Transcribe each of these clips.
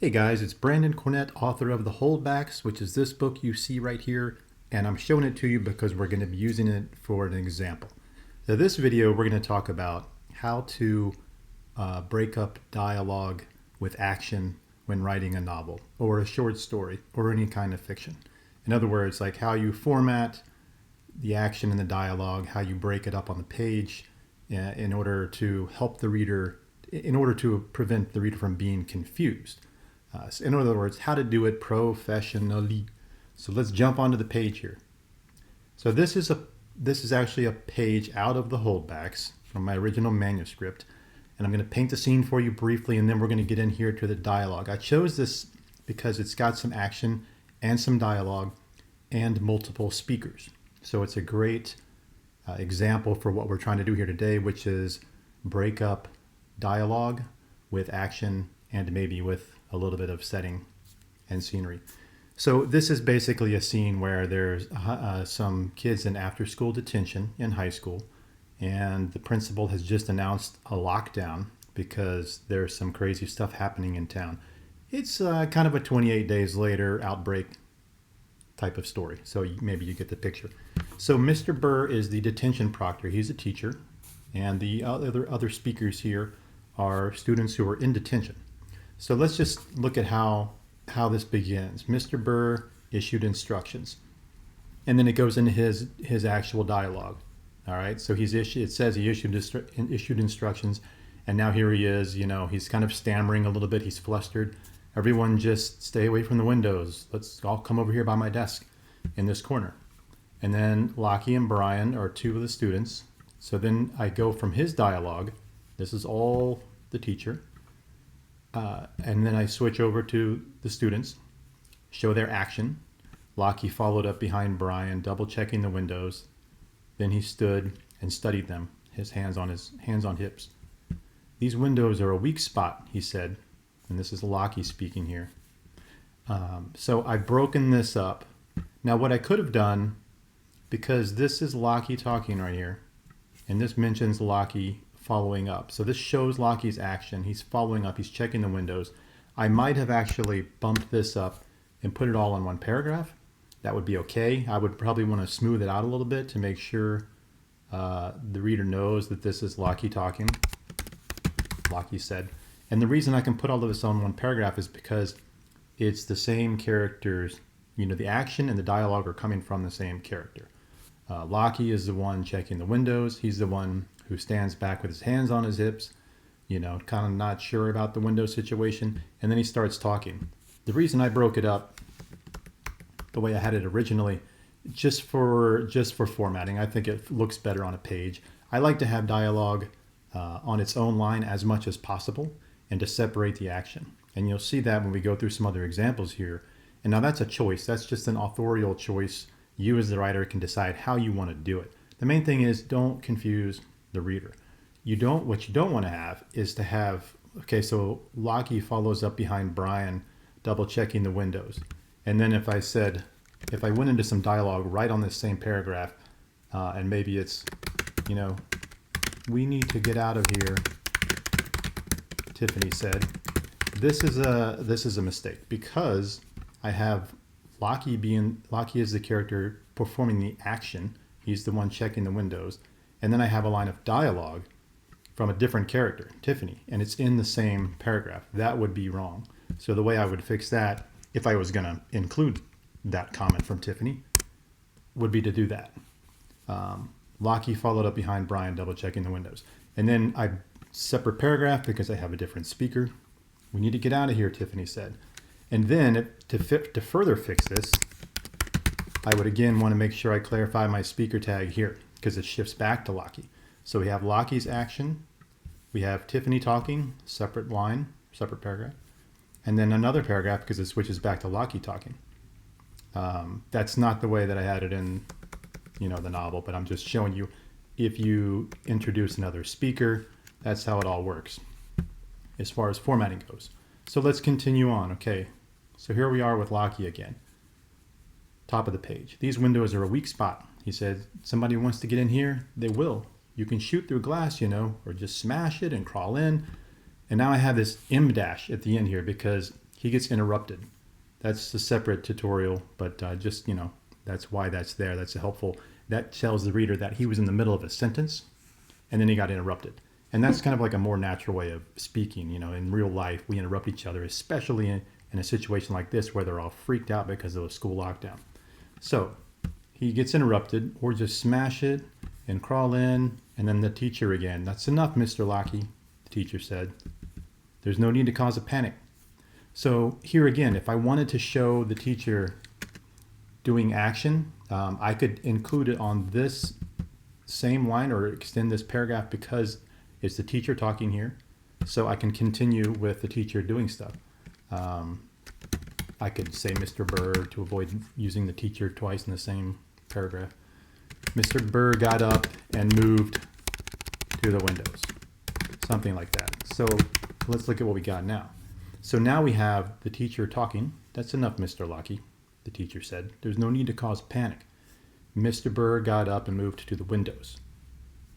Hey guys, it's Brandon Cornett, author of The Holdbacks, which is this book you see right here, and I'm showing it to you because we're going to be using it for an example. So this video, we're going to talk about how to break up dialogue with action when writing a novel or a short story or any kind of fiction. In other words, like how you format the action and the dialogue, how you break it up on the page in order to help the reader, in order to prevent the reader from being confused. In other words, how to do it professionally. So let's jump onto the page here. So this is actually a page out of the holdbacks from my original manuscript, and I'm going to paint the scene for you briefly, and then we're going to get in here to the dialogue. I chose this because it's got some action and some dialogue and multiple speakers. So it's a great example for what we're trying to do here today, which is break up dialogue with action and maybe with a little bit of setting and scenery. So this is basically a scene where there's some kids in after-school detention in high school, and the principal has just announced a lockdown because there's some crazy stuff happening in town. It's kind of a 28 days later outbreak type of story, so maybe you get the picture. So Mr. Burr is the detention proctor. He's a teacher, and the other speakers here are students who are in detention. So let's just look at how this begins. Mr. Burr issued instructions, and then it goes into his actual dialogue. All right, so it says he issued instructions, and now here he is. You know, he's kind of stammering a little bit. He's flustered. Everyone just stay away from the windows. Let's all come over here by my desk in this corner. And then Lockie and Brian are two of the students. So then I go from his dialogue. This is all the teacher. And then I switch over to the students, show their action. Lockie followed up behind Brian, double checking the windows. Then he stood and studied them, his hands on hips. These windows are a weak spot, he said. And this is Lockie speaking here. So I've broken this up. Now what I could have done, because this is Lockie talking right here, and this mentions Lockie following up. So this shows Lockie's action. He's following up. He's checking the windows. I might have actually bumped this up and put it all in one paragraph. That would be okay. I would probably want to smooth it out a little bit to make sure the reader knows that this is Lockie talking. Lockie said. And the reason I can put all of this on one paragraph is because it's the same characters. You know, the action and the dialogue are coming from the same character. Lockie is the one checking the windows. He's the one who stands back with his hands on his hips, you know, kind of not sure about the window situation. And then he starts talking. The reason I broke it up the way I had it originally, just for formatting, I think it looks better on a page. I like to have dialogue on its own line as much as possible and to separate the action. And you'll see that when we go through some other examples here. And now that's a choice. That's just an authorial choice. You as the writer can decide how you want to do it. The main thing is don't confuse the reader. What you don't want to have is to have, okay, so Lockie follows up behind Brian, double checking the windows. And then if I went into some dialogue right on this same paragraph, and maybe it's, you know, we need to get out of here, Tiffany said. This is a mistake because I have Lockie is the character performing the action. He's the one checking the windows. And then I have a line of dialogue from a different character, Tiffany, and it's in the same paragraph. That would be wrong. So the way I would fix that, if I was going to include that comment from Tiffany, would be to do that. Lockie followed up behind Brian, double checking the windows. And then I separate paragraph because I have a different speaker. We need to get out of here, Tiffany said. And then to further fix this, I would again want to make sure I clarify my speaker tag here because it shifts back to Lockie. So we have Lockie's action. We have Tiffany talking, separate line, separate paragraph. And then another paragraph because it switches back to Lockie talking. That's not the way that I had it in, you know, the novel, but I'm just showing you if you introduce another speaker, that's how it all works as far as formatting goes. So let's continue on. Okay, so here we are with Lockie again. Top of the page. These windows are a weak spot. He said, somebody wants to get in here, they will. You can shoot through glass, you know, or just smash it and crawl in. And now I have this M dash at the end here because he gets interrupted. That's a separate tutorial, but just, that's why that's there. That's helpful. That tells the reader that he was in the middle of a sentence and then he got interrupted. And that's kind of like a more natural way of speaking. In real life, we interrupt each other, especially in a situation like this where they're all freaked out because of a school lockdown. So he gets interrupted, or just smash it and crawl in, and then the teacher again. That's enough, Mr. Lockey, the teacher said. There's no need to cause a panic. So here again, if I wanted to show the teacher doing action, I could include it on this same line or extend this paragraph because it's the teacher talking here. So I can continue with the teacher doing stuff. I could say Mr. Burr to avoid using the teacher twice in the same paragraph. Mr. Burr got up and moved to the windows. Something like that. So let's look at what we got now. So now we have the teacher talking. That's enough, Mr. Lockey, the teacher said. There's no need to cause panic. Mr. Burr got up and moved to the windows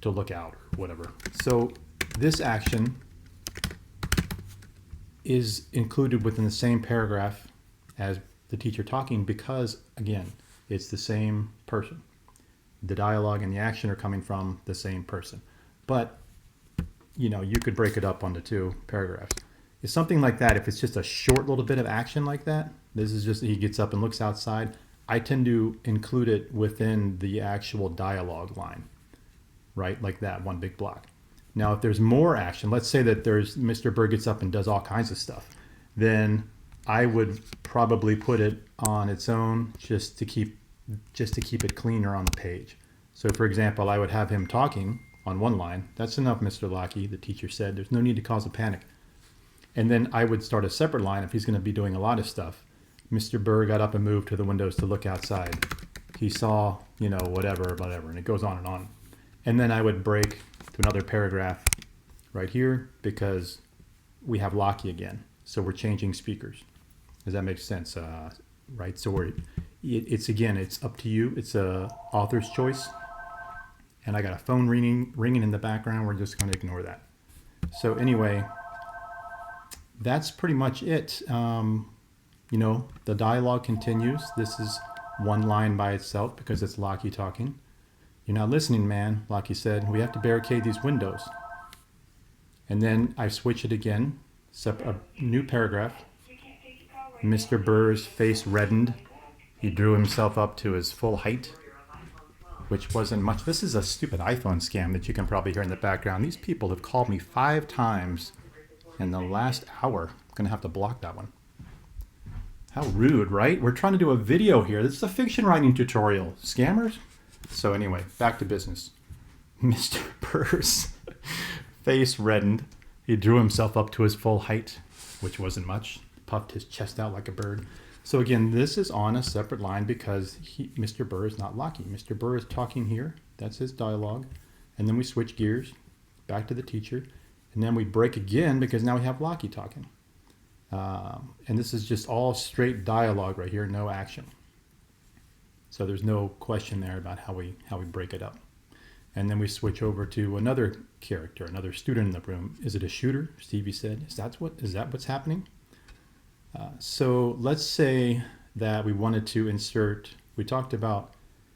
to look out or whatever. So this action is included within the same paragraph as the teacher talking because, again, it's the same person. The dialogue and the action are coming from the same person. But, you could break it up onto two paragraphs. It's something like that. If it's just a short little bit of action like that, this is just he gets up and looks outside, I tend to include it within the actual dialogue line, right? Like that, one big block. Now, if there's more action, let's say that there's Mr. Burr gets up and does all kinds of stuff, then I would probably put it on its own just to keep it cleaner on the page. So for example, I would have him talking on one line. That's enough, Mr. Lockey, the teacher said. There's no need to cause a panic. And then I would start a separate line if he's going to be doing a lot of stuff. Mr. Burr got up and moved to the windows to look outside. He saw, whatever, and it goes on and on. And then I would break to another paragraph right here because we have Lockey again. So we're changing speakers. Does that make sense? Right? So it's up to you. It's a author's choice. And I got a phone ringing in the background. We're just going to ignore that. So anyway, that's pretty much it. The dialogue continues. This is one line by itself because it's Lockey talking. You're not listening, man, Lockey said. We have to barricade these windows. And then I switch it again, a new paragraph. Mr. Burr's face reddened. He drew himself up to his full height, which wasn't much. This is a stupid iPhone scam that you can probably hear in the background. These people have called me 5 times in the last hour. I'm going to have to block that one. How rude, right? We're trying to do a video here. This is a fiction writing tutorial. Scammers? So anyway, back to business. Mr. Burr's face reddened. He drew himself up to his full height, which wasn't much. Puffed his chest out like a bird. So again, this is on a separate line because Mr. Burr is not Lockey. Mr. Burr is talking here. That's his dialogue. And then we switch gears back to the teacher. And then we break again because now we have Lockey talking. And this is just all straight dialogue right here, no action. So there's no question there about how we break it up. And then we switch over to another character, another student in the room. Is it a shooter? Stevie said. Is that what's happening? So let's say that we wanted to insert, we talked about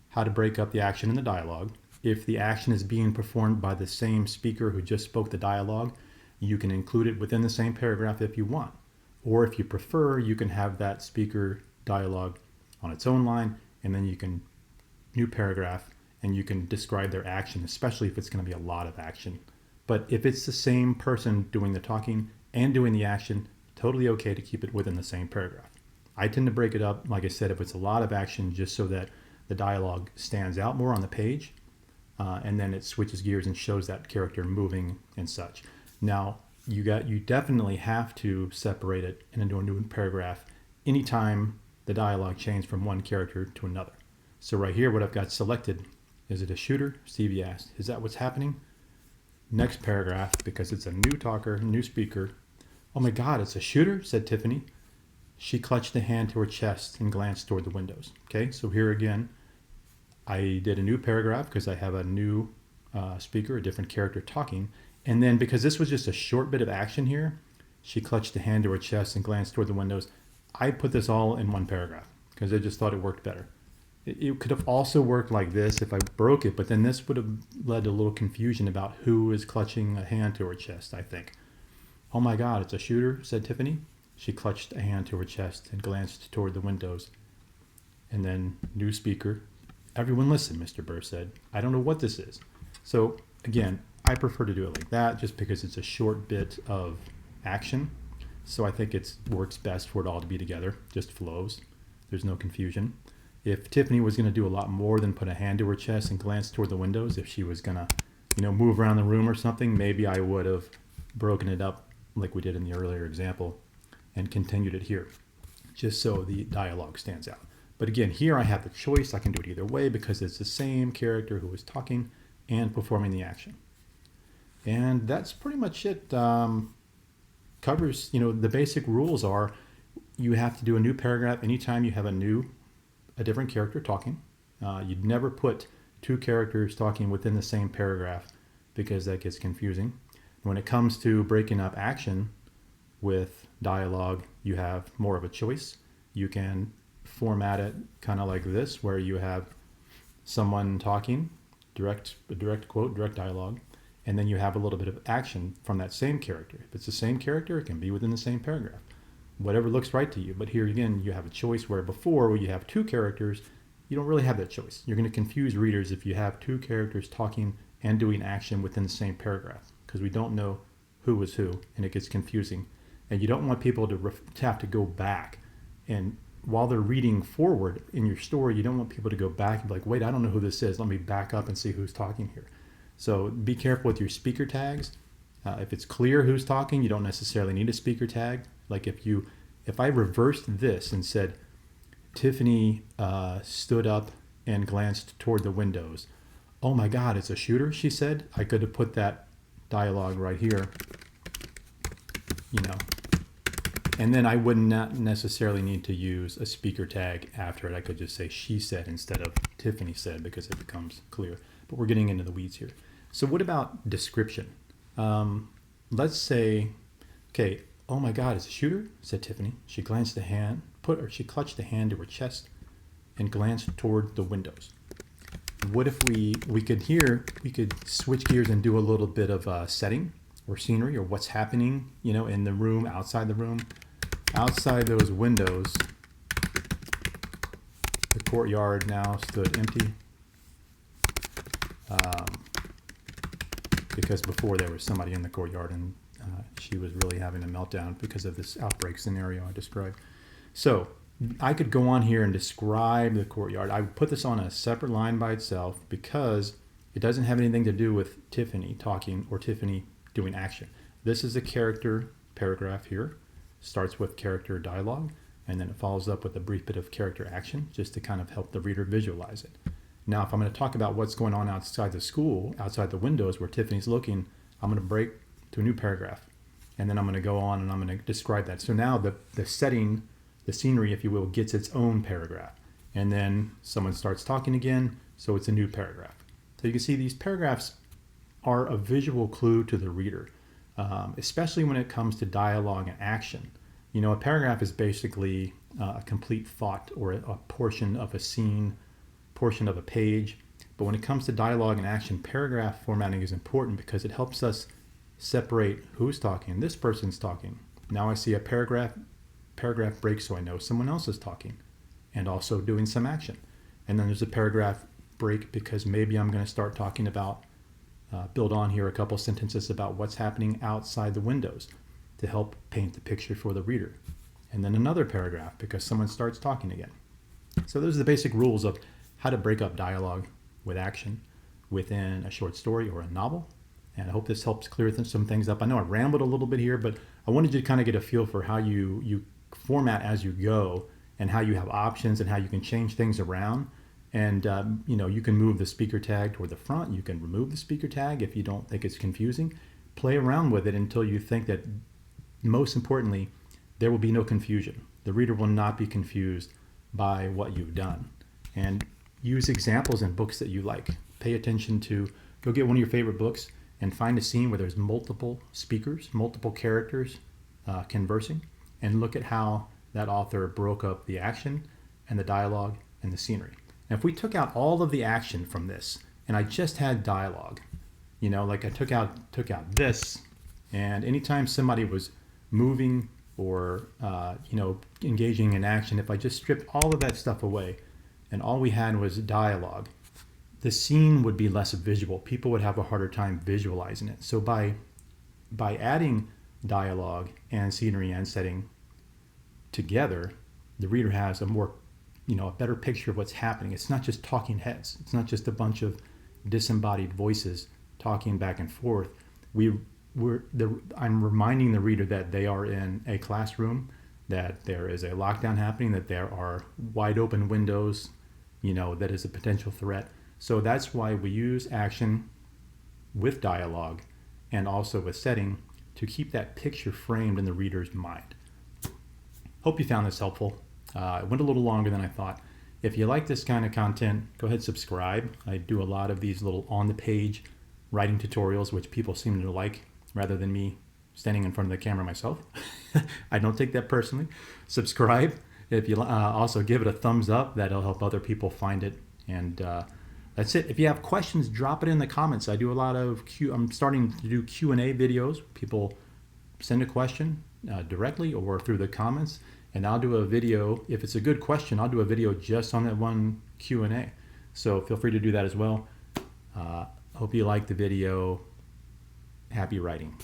how to break up the action in the dialogue. If the action is being performed by the same speaker who just spoke the dialogue, you can include it within the same paragraph if you want. Or if you prefer, you can have that speaker dialogue on its own line, and then you can, new paragraph, and you can describe their action, especially if it's going to be a lot of action. But if it's the same person doing the talking and doing the action, totally okay to keep it within the same paragraph. I tend to break it up, like I said, if it's a lot of action, just so that the dialogue stands out more on the page, and then it switches gears and shows that character moving and such. Now, you definitely have to separate it into a new paragraph anytime the dialogue changes from one character to another. So right here, what I've got selected, is it a shooter? Stevie asked. Is that what's happening? Next paragraph, because it's a new talker, new speaker. Oh my God, it's a shooter, said Tiffany. She clutched a hand to her chest and glanced toward the windows. Okay, so here again, I did a new paragraph because I have a new speaker, a different character talking. And then because this was just a short bit of action here, She clutched a hand to her chest and glanced toward the windows. I put this all in one paragraph because I just thought it worked better. It could have also worked like this if I broke it, but then this would have led to a little confusion about who is clutching a hand to her chest, I think. "Oh my God, it's a shooter," said Tiffany. She clutched a hand to her chest and glanced toward the windows. And then, new speaker. "Everyone listen," Mr. Burr said. "I don't know what this is." So again, I prefer to do it like that just because it's a short bit of action. So I think it works best for it all to be together, just flows. There's no confusion. If Tiffany was going to do a lot more than put a hand to her chest and glance toward the windows, if she was going to, move around the room or something, maybe I would have broken it up like we did in the earlier example and continued it here, just so the dialogue stands out. But again, here I have the choice. I can do it either way because it's the same character who is talking and performing the action. And that's pretty much it. Covers, the basic rules are you have to do a new paragraph anytime you have a different character talking. You'd never put two characters talking within the same paragraph because that gets confusing. When it comes to breaking up action with dialogue, you have more of a choice. You can format it kind of like this, where you have someone talking, direct quote, direct dialogue, and then you have a little bit of action from that same character. If it's the same character, it can be within the same paragraph. Whatever looks right to you. But here again, you have a choice where before, where you have two characters, you don't really have that choice. You're going to confuse readers if you have two characters talking and doing action within the same paragraph, because we don't know who is who, and it gets confusing. And you don't want people to have to go back. And while they're reading forward in your story, you don't want people to go back and be like, wait, I don't know who this is. Let me back up and see who's talking here. So be careful with your speaker tags. If it's clear who's talking, you don't necessarily need a speaker tag. Like if I reversed this and said, Tiffany stood up and glanced toward the windows. "Oh my God, it's a shooter," she said. I could have put that dialogue right here, and then I would not necessarily need to use a speaker tag after it. I could just say she said instead of Tiffany said because it becomes clear. But we're getting into the weeds here. So what about description? Let's say, okay, "Oh my God, it's a shooter," said Tiffany. She clutched a hand to her chest and glanced toward the windows. What if we could switch gears and do a little bit of setting or scenery or what's happening, in the room, outside the room. Outside those windows, the courtyard now stood empty. Because before there was somebody in the courtyard and she was really having a meltdown because of this outbreak scenario I described. So I could go on here and describe the courtyard. I would put this on a separate line by itself because it doesn't have anything to do with Tiffany talking or Tiffany doing action. This is a character paragraph here. Starts with character dialogue, and then it follows up with a brief bit of character action just to kind of help the reader visualize it. Now, if I'm going to talk about what's going on outside the school, outside the windows where Tiffany's looking, I'm going to break to a new paragraph. And then I'm going to go on and I'm going to describe that. So now the setting, the scenery, if you will, gets its own paragraph. And then someone starts talking again, so it's a new paragraph. So you can see these paragraphs are a visual clue to the reader, especially when it comes to dialogue and action. A paragraph is basically a complete thought or a portion of a scene, portion of a page. But when it comes to dialogue and action, paragraph formatting is important because it helps us separate who's talking. This person's talking. Now I see a paragraph break, so I know someone else is talking and also doing some action. And then there's a paragraph break because maybe I'm going to start talking about, build on here a couple sentences about what's happening outside the windows to help paint the picture for the reader. And then another paragraph because someone starts talking again. So those are the basic rules of how to break up dialogue with action within a short story or a novel. And I hope this helps clear some things up. I know I rambled a little bit here, but I wanted you to kind of get a feel for how you format as you go and how you have options and how you can change things around. And, you can move the speaker tag toward the front. You can remove the speaker tag if you don't think it's confusing. Play around with it until you think that, most importantly, there will be no confusion. The reader will not be confused by what you've done. And use examples in books that you like. Pay attention to, go get one of your favorite books and find a scene where there's multiple speakers, multiple characters conversing, and look at how that author broke up the action and the dialogue and the scenery. And if we took out all of the action from this and I just had dialogue, you know, like I took out this, and anytime somebody was moving or you know, engaging in action, if I just stripped all of that stuff away and all we had was dialogue, the scene would be less visual. People would have a harder time visualizing it. So by adding dialogue and scenery and setting together, the reader has a more, you know, a better picture of what's happening. It's not just talking heads. It's not just a bunch of disembodied voices talking back and forth. I'm reminding the reader that they are in a classroom, that there is a lockdown happening, that there are wide open windows, you know, that is a potential threat. So that's why we use action with dialogue and also with setting to keep that picture framed in the reader's mind. Hope you found this helpful. It went a little longer than I thought. If you like this kind of content, go ahead and subscribe. I do a lot of these little on-the-page writing tutorials, which people seem to like, rather than me standing in front of the camera myself. I don't take that personally. Subscribe. If you also give it a thumbs up, that'll help other people find it. And that's it. If you have questions, drop it in the comments. I do a lot of I'm starting to do Q&A videos. People send a question directly or through the comments, and I'll do a video. If it's a good question, I'll do a video just on that one Q&A. So feel free to do that as well. Hope you liked the video. Happy writing.